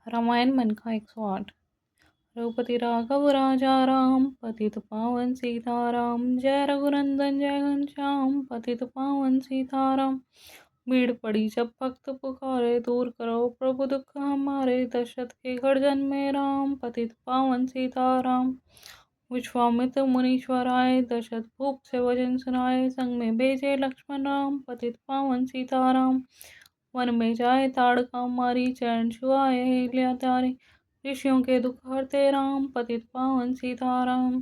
रामायण मन का 108। रघुपति राघव राजा राम, पतित पावन सीताराम। जय रघुनंदन जय घनश्याम, पतित पावन सीताराम। भीड़ पड़ी जब भक्त पुकारे, दूर करो प्रभु दुख हमारे। दशरथ के गढ़ जन्मे राम, पतित पावन सीताराम। विश्वामित्र मुनीश्वर आए, दशरथ भूप से वचन सुनाए। संग में भेजे लक्ष्मण राम, पतित पावन सीताराम। वन में जाए ताड़का मारी, चरण छुआए हिल्या तारी। ऋषियों के दुख हरते राम, पतित पावन सीताराम।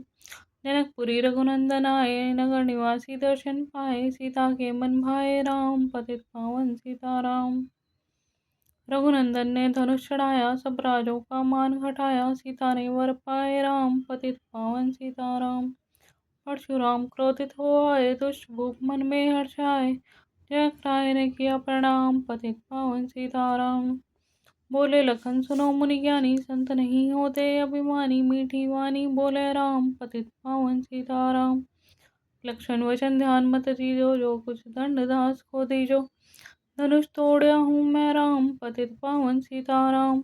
जनकपुरी रघुनंदन आए, नगर निवासी दर्शन पाए। सीता के मन भाए राम, पतित पावन सीताराम। रघुनंदन ने धनुष चढ़ाया, सब राजों का मान घटाया। सीता ने वर पाए राम, पतित पावन सीताराम। परशुराम क्रोधित हो आए, दुष्ट भूप मन में हर्ष आए। जनक राय ने किया प्रणाम, पतित पावन सीताराम। बोले लखन सुनो मुनि ज्ञानी, संत नहीं होते अभिमानी। मीठी वाणी बोले राम, पतित पावन सीताराम। लक्षण वचन ध्यान मत दीजो, जो कुछ दंड दास को दीजो। धनुष तोड़या हूँ मैं राम, पतित पावन सीताराम।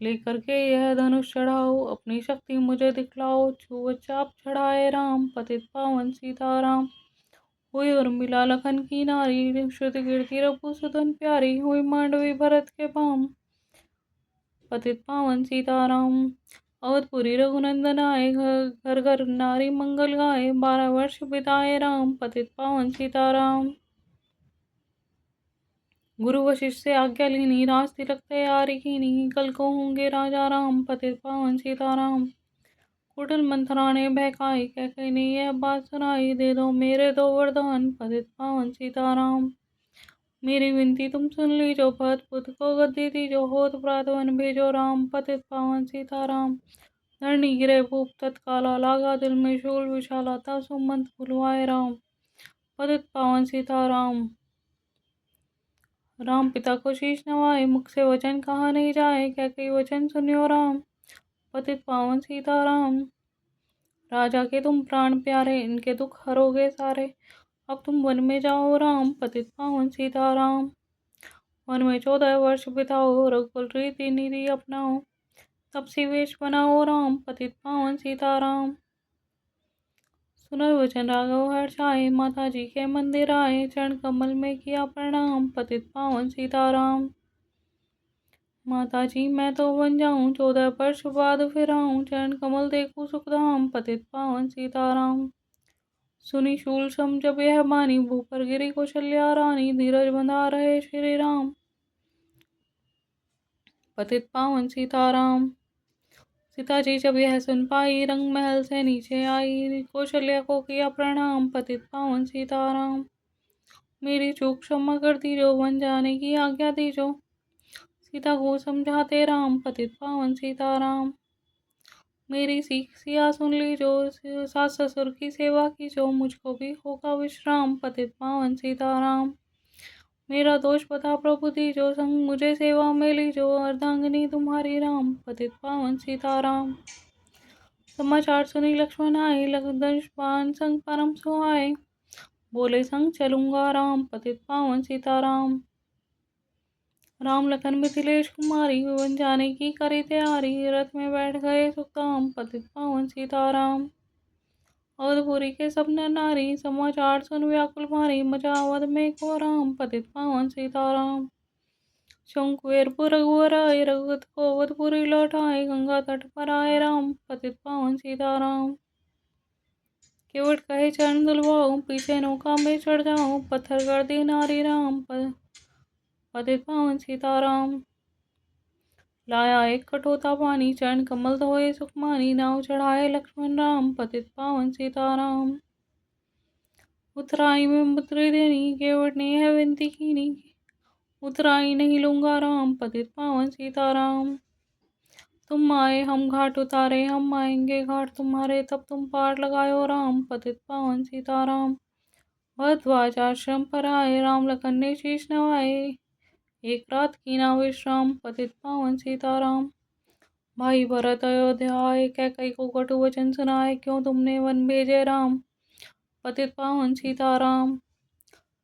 लेकर के यह धनुष चढ़ाओ, अपनी शक्ति मुझे दिखलाओ। छुअ चाप चढ़ाए राम, पतित पावन सीताराम। हुई और मिला लखन की नारी, श्रुति कीर्ति रघु सुदन प्यारी। हुई मांडवी भरत के पाम, पतित पावन सीताराम। अवधपुरी रघुनंदन आए, घर घर नारी मंगल गाए। 12 वर्ष बिताए राम, पतित पावन सीताराम। गुरु वशिष्ठ से आज्ञा लीनी, राज तिलक तैयारी कीनी। कल को होंगे राजा राम, पतित पावन सीताराम। कुटिल मंथरा ने बहकाई, कैकेयी ने यह बात सुनाई। दे दो मेरे 2 वरदान, पतित पावन सीताराम। मेरी विनती तुम सुन लीजो, भरत पुत्र को गद्दी दीजो। होत प्रात वन भेजो राम, पतित पावन सीताराम। धरणी गिरे भूप तत्काला, लागा दिल में शूल विशाला। तब सुमंत बुलवाए राम, पतित पावन सीताराम। राम पिता को शीश नवाए, मुख से वचन कहा नहीं जाए। कैकेयी वचन सुनियो राम, पतित पावन सीताराम। राजा के तुम प्राण प्यारे, इनके दुख हरोगे सारे। अब तुम वन में जाओ राम, पतित पावन सीताराम। वन में 14 वर्ष बिताओ, रघुकुल रीति नीति अपनाओ। तपसी वेश बनाओ राम, पतित पावन सीताराम। सुनर वचन राघव हर्षाए, माता जी के मंदिर आए। चरण कमल में किया प्रणाम, पतित पावन सीताराम। माता जी मैं तो बन जाऊं, 14 वर्ष बाद फिर आऊं। चरण कमल देखूं सुखधाम, पतित पावन सीताराम। सुनी शूल सम जब यह बानी, भूपर गिरी कौशल्या रानी। धीरज बंधा रहे श्री राम, पतित पावन सीताराम। सीता जी जब यह सुन पाई, रंग महल से नीचे आई। कौशल्या को किया प्रणाम, पतित पावन सीताराम। मेरी चूक क्षमा कर दीजो, वन जाने की आज्ञा दीजो। सीता को समझाते राम, पतित पावन सीताराम। मेरी सीख सिया सुन लीजो, सास ससुर की सेवा कीजो। मुझको भी होगा विश्राम, पतित पावन सीताराम। मेरा दोष बता प्रभु दीजो, संग मुझे सेवा में लीजो। अर्धांगिनी तुम्हारी राम, पतित पावन सीताराम। समाचार सुनी लक्ष्मण आए, धनुष बाण संग परम सुहाए। बोले संग चलूंगा राम, पतित पावन सीताराम। राम लखन मिथिलेश कुमारी, वन जाने की करी तैयारी। रथ में बैठ गए सुखधाम, पतित पावन सीताराम। अवधपुरी के सब नर नारी, समाचार सुन व्याकुल भारी। मचा अवध में को राम, पतित पावन सीताराम। शंकुवेरपुर रघुवर आए, रघुपत को अवधपुरी लौटाए। गंगा तट पर आए राम, पतित पावन सीताराम। केवट कहे चरण धुलवाऊं, पीछे नौका में चढ़ जाऊं। पत्थर कर दी नारी राम, पतित पावन सीताराम। लाया एक कटोता पानी, चरण कमल धोए सुखमानी। नाव चढ़ाए लक्ष्मण राम, पतित पावन सीताराम। उतराई में मुद्री देनी, केवट ने यह विनती कीनी। उतराई नहीं लूंगा राम, पतित पावन सीताराम। तुम आए हम घाट उतारे, हम आएंगे घाट तुम्हारे। तब तुम पार लगायो राम, पतित पावन सीताराम। भरद्वाज आश्रम पर आए, राम लखन ने शीश नवाए। एक रात कीना विश्राम, पतित पावन सीताराम। भाई भरत अयोध्या आए, कैकेयी को कटु वचन सुनाए। क्यों तुमने वन भेजे राम, पतित पावन सीताराम।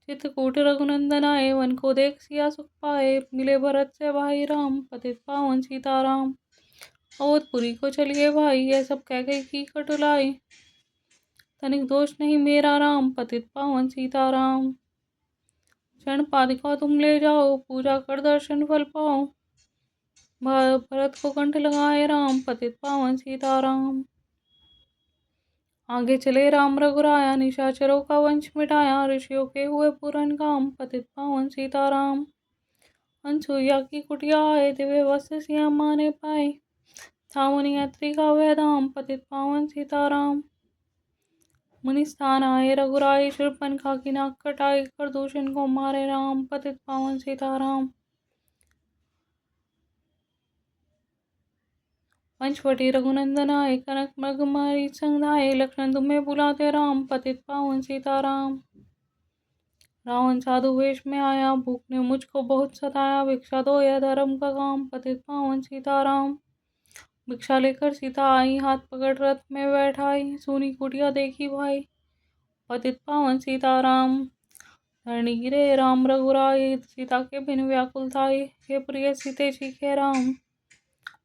चित्रकूट रघुनंदन आए, वन को देख सिया सुख पाए। मिले भरत से भाई राम, पतित पावन सीताराम। अवधपुरी को चलिए भाई, यह सब कैकेयी की कटुलाई। तनिक दोष नहीं मेरा राम, पतित पावन सीताराम। चरण पादिका तुम ले जाओ, पूजा कर दर्शन फल पाओ। भरत को कंठ लगाए राम, पतित पावन सीताराम। आगे चले राम रघुराया, निशाचरों का वंश मिटाया। ऋषियों के हुए पूरन काम, पतित पावन सीताराम। अनसुईया की कुटिया आए, दिव्य वस्त्र सिया माँ ने पाए। था मुनि यात्री का वह धाम, पतित पावन सीताराम। मुनि स्थान आए रघुराई, शूर्पणखा की नाक कटाई। कर दूषण को मारे राम, पतित पावन सीताराम। पंचवटी रघुनंदन आए, कनक मृग मारी संग धाये। लक्ष्मण तुम्हें बुलाते राम, पतित पावन सीताराम। रावण साधु वेश में आया, भूख ने मुझको बहुत सताया। भिक्षा दो यह धर्म का काम, पतित पावन सीताराम। भिक्षा लेकर सीता आई, हाथ पकड़ रथ में बैठाई। सूनी कुटिया देखी भाई, पतित पावन सीताराम। धरणी गिरे राम रघुराई, सीता के बिन व्याकुल थाई। हे प्रिय सीते चीखे राम,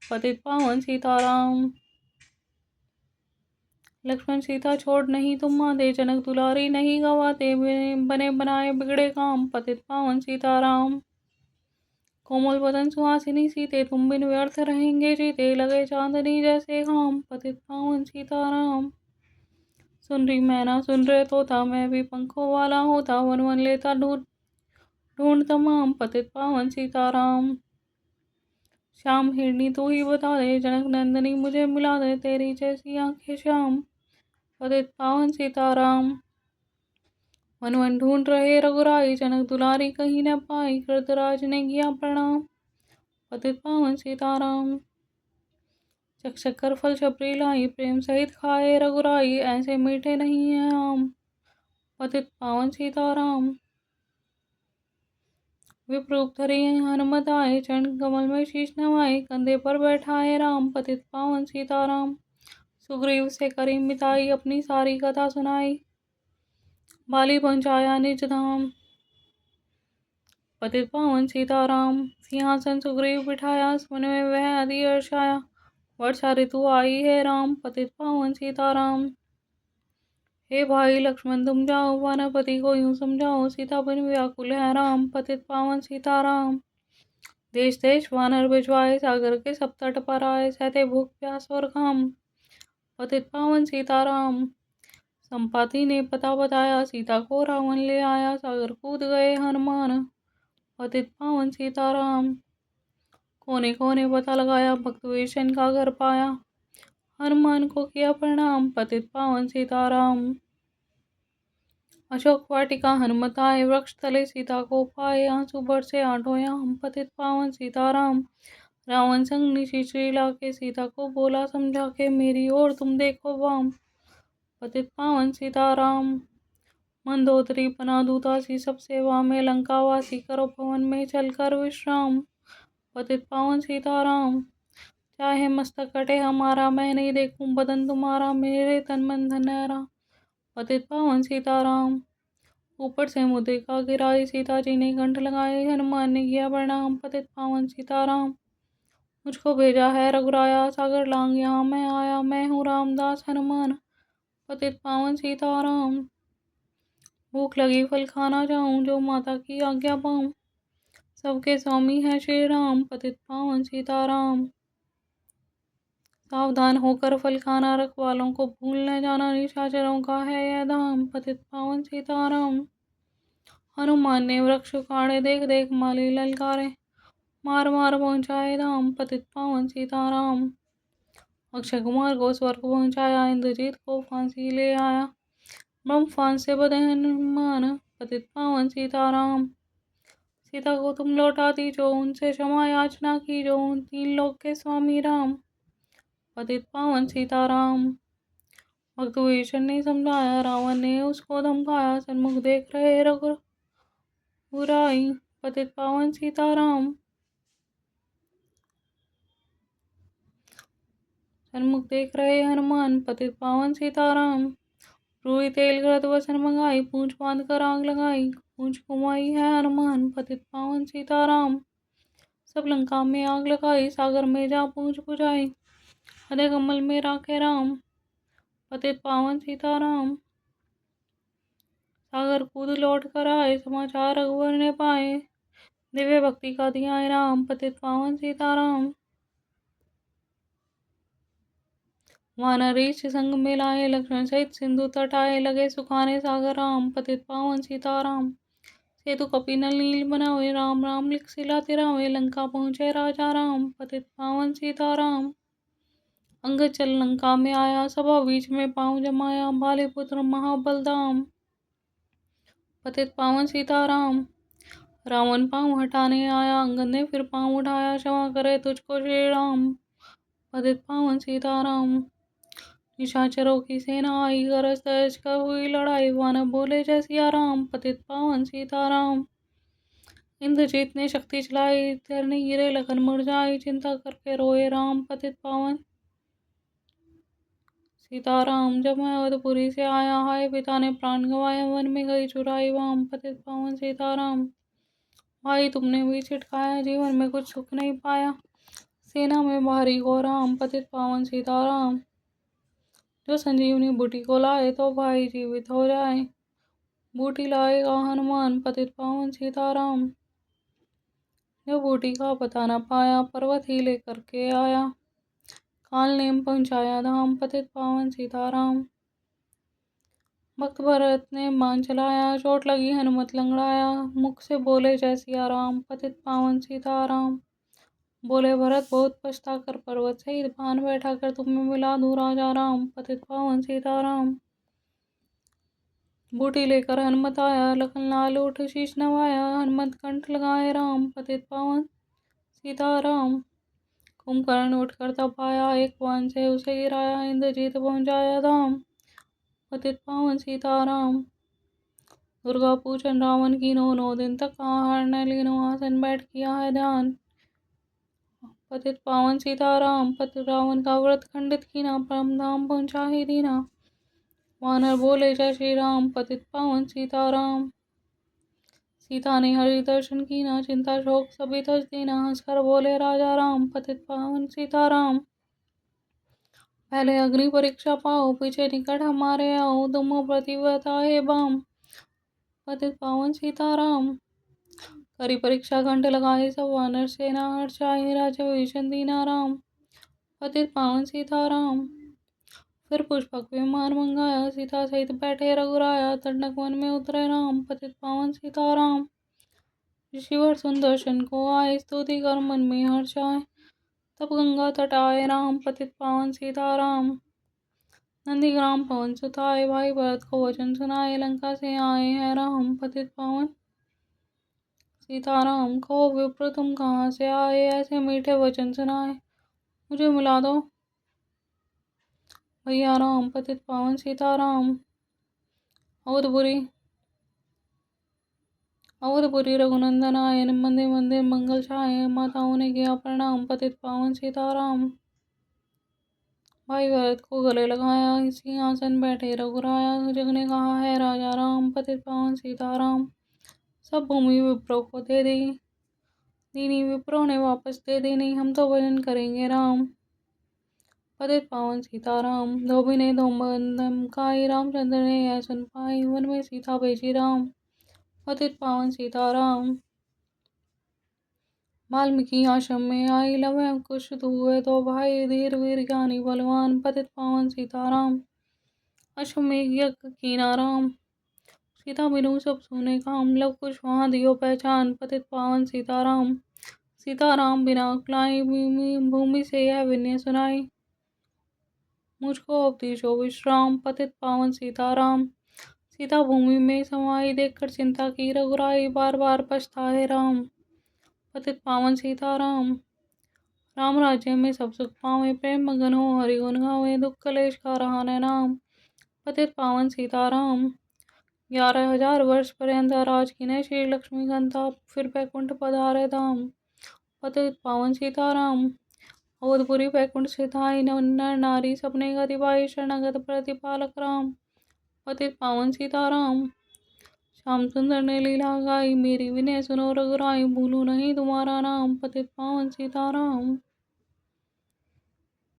पतित पावन सीताराम। लक्ष्मण सीता छोड़ नहीं तुम आते, जनक दुलारी नहीं गवाते। बने बनाए बिगड़े काम, पतित पावन सीताराम। कोमल बदन सुहासिनी सीते, तुम बिन व्यर्थ रहेंगे जीते। लगे चांदनी जैसे घाम, पतित पावन सीताराम। सुन रही मैना सुन रहे तोता, मैं भी पंखों वाला होता। वन वन लेता ढूंढ ढूंढ तमाम, पतित पावन सीताराम। श्याम हिरनी तू ही बता दे, जनक नंदनी मुझे मिला दे। तेरी जैसी आंखें श्याम, पतित पावन सीताराम। वन वन ढूंढ रहे रघुराई, जनक दुलारी कहीं न पाई। कृतराज ने किया प्रणाम, पतित पावन सीताराम। चक चक कर फल छपरी लाई, प्रेम सहित खाए रघुराई। ऐसे मीठे नहीं है आम, पतित पावन सीताराम। विप्रूप धरे हनुमत आए, चरण कमल में शीश नवाए। कंधे पर बैठाए राम, पतित पावन सीताराम। सुग्रीव से करी मिताई, अपनी सारी कथा सुनाई। बाली पहुंचाया निज धाम, पतित पावन सीताराम। सिंहासन सुग्रीव बिठाया, मन में वह अति हर्षाया। वर्षा ऋतु आई है राम, पतित पावन सीताराम। हे भाई लक्ष्मण तुम जाओ, वानरपति को यूं समझाओ। सीता बिन व्याकुल है राम, पतित पावन सीताराम। देश देश वानर भिजवाए, सागर के सब तट पर आए। सहते भूख प्यास और घाम, पतित पावन सीताराम। संपाति ने पता बताया, सीता को रावण ले आया। सागर कूद गए हनुमान, पतित पावन सीताराम। कोने कोने पता लगाया, भक्त वेशन का घर पाया। हनुमान को किया प्रणाम, पतित पावन सीताराम। अशोक वाटिका हनुमत आए, वृक्ष तले सीता को पाए। आंसू बरसे आठों याम, पतित पावन सीताराम। रावण संग निशिचरी लाके, सीता को बोला समझा के। मेरी ओर तुम देखो वाम, पतित पावन सीताराम। मंदोदरी बना दूतासी, सब सेवा में लंकावासी। करो भवन में चलकर विश्राम, पतित पावन सीताराम। चाहे मस्तक कटे हमारा, मैं नहीं देखूं बदन तुम्हारा। मेरे तन मन धन है, पतित पावन सीताराम। ऊपर से मुद्रिका गिराई, सीता जी ने कंठ लगाए। हनुमान ने किया प्रणाम, पतित पावन सीताराम। मुझको भेजा है रघुराया, सागर लांग यहाँ मैं आया। मैं हूँ रामदास हनुमान, पतित पावन सीताराम। भूख लगी फल खाना जाऊं, जो माता की आज्ञा पाऊं। सबके स्वामी है श्री राम, पतित पावन सीताराम। सावधान होकर फल खाना, रखवालों को भूल न जाना। निशाचरों का है यह धाम, पतित पावन सीताराम। हनुमान ने वृक्ष उखाड़े, देख देख माली ललकारे। मार मार पहुंचाए धाम, पतित पावन सीताराम। अक्षय कुमार को स्वर्ग पहुंचाया, इंद्रजीत को फांसी ले आया। ब्रह्म फांस से बधे हनुमान, पतित पावन सीताराम। सीता को तुम लौटा दीजो, उनसे क्षमा याचना कीजो। तीन लोक के स्वामी राम, पतित पावन सीताराम। भक्त विभीषण ने समझाया, रावण ने उसको धमकाया। सन्मुख देख रहे रघुराई, पतित पावन सीताराम। सन्मुख देख रहे हनुमान, पतित पावन सीताराम। रूई तेल घृत वसन मंगाई, पूंछ बांध कर आग लगाई। पूंछ कुमाई है हनुमान पतित पावन सीताराम। सब लंका में आग लगाई सागर में जा पूंछ बुझाई। हृदय कमल में राखे राम पतित पावन सीताराम। सागर कूद लौट कर आए समाचार रघुवर ने पाए। दिव्य भक्ति का दिया राम पतित पावन सीताराम। वानर ईश संग मिलाए लक्ष्मण सहित सिंधु तट आए। लगे सुखाने सागर राम पतित पावन सीताराम। सेतु कपि नल नील बनावे राम राम लिख सिला तिरावे। लंका पहुँचे राजा राम पतित पावन सीताराम। अंगद चल लंका में आया सभा बीच में पाँव जमाया। बाली पुत्र महाबलदाम पतित पावन सीताराम। रावण पाँव हटाने आया अंगद ने फिर पाँव उठाया। क्षमा करे तुझको श्री राम पतित पावन सीताराम। निशाचरों की सेना आई गरज तज कर हुई लड़ाई। वानर बोले जय सिया राम पतित पावन सीताराम। इंद्रजीत ने शक्ति चलाई धरनी गिरे लखन मुरझाई। चिंता करके रोए राम पतित पावन सीताराम। जब मैं अवधपुरी से आया हाय पिता ने प्राण गंवाया। वन में गई चुराई वाम पतित पावन सीताराम। भाई तुमने भी छिटकाया जीवन में कुछ सुख नहीं पाया। सेना में भारी को राम पतित पावन सीताराम। जो संजीवनी बूटी को लाए तो भाई जीवित हो जाए। बूटी लाएगा हनुमान पतित पावन सीताराम। जो बूटी का पता न पाया पर्वत ही लेकर के आया। काल नेम पहुँचाया धाम पतित पावन सीताराम। भक्त भरत ने बाण चलाया चोट लगी हनुमत लंगड़ाया। मुख से बोले जय सिया राम पतित पावन सीताराम। बोले भरत बहुत पछता कर पर्वत सहित बाण बैठा कर तुम्हें मिला दूं राजा राम पतित पावन सीताराम। बूटी लेकर हनुमत आया लखन लाल उठ शीश नवाया। हनुमत कंठ लगाए राम पतित पावन सीताराम। कुंभकर्ण उठ कर तब आया एक बाण से उसे गिराया। इंद्रजीत पहुँचाया धाम पतित पावन सीताराम। दुर्गा पूजन रावण की 9 दिन तक आहार न लीनो। आसन बैठ किया है ध्यान पतित पावन सीताराम। पति रावण का व्रत खंडित कीना परम धाम पहुँचा ही दीना। वानर बोले जय श्री राम पतित पावन सीताराम। सीता ने हरि दर्शन कीना चिंता शोक सभी तज दीना। हंसकर बोले राजा राम पतित पावन सीताराम। पहले अग्नि परीक्षा पाओ पीछे निकट हमारे आओ। तुम प्रतिव्रता हे बाम पतित पावन सीताराम। करी परीक्षा घंट लगाए सब वानर सेना हर्षाए। राजा विभीषण दीना राम पतित पावन सीताराम। फिर पुष्पक विमान मंगाया सीता सहित बैठे रघुराया। तंडक वन में उतरे राम पतित पावन सीताराम। ऋषिवर सुदर्शन को आए स्तुति कर मन में हर्ष आए। तब गंगा तट आए राम पतित पावन सीताराम। नंदीग्राम पवन सुत आए भाई भरत को वचन सुनाए। लंका से आए हैं राम पतित पावन सीताराम। कहो विप्र तुम कहाँ से आए ऐसे मीठे वचन सुनाए। मुझे मिला दो भैया राम पतित पावन सीताराम। अवधपुरी रघुनंदन आए मंदिर मंदिर मंगल छाए। माताओं ने किया प्रणाम पतित पावन सीताराम। भाई भरत को गले लगाया सिंहासन बैठे रघुराया। जग ने कहा है राजा राम पतित पावन सीताराम। सब भूमि विप्रो को दे दी दीनी विप्रो ने वापस दे दी नहीं। हम तो भजन करेंगे राम पतित पावन सीताराम। धोबी ने धोबंदम खाई रामचंद्र ने यह सुन पाई। वन में सीता भेजी राम पतित पावन सीताराम। वाल्मीकि आश्रम में आई लव कुश हुए तो भाई। धीर वीर ज्ञानी बलवान पतित पावन सीताराम। अश्वमेघ यज्ञ कीना राम सीता बिनु सब सुने काम। लव कुश वहाँ दियो पहचान पतित पावन सीताराम। सीताराम बिना अकुलाई भूमि से यह विनय सुनाई। मुझको अब दीजो विश्राम पतित पावन सीताराम। सीता भूमि में समाई देखकर चिंता की रघुराई। बार बार पछताए राम पतित पावन सीताराम। राम राज्य में सब सुख पावे प्रेम मगन हो हरि गुण गावे। दुख कलेश का रहा न नाम पतित पावन सीताराम। 11,000 वर्ष पर्यंत राज कीने श्री लक्ष्मी कांता। फिर बैकुंठ पधारे धाम पतित पावन सीताराम। अवधपुरी बैकुंठ से धाई नर नारी सपने गति पाई। शरणागत प्रतिपालक राम पतित पावन सीताराम। श्याम सुंदर ने लीला गाई, मेरी विनय सुनो रघुराई, भूलूं नहीं तुम्हारा नाम, पतित पावन सीताराम।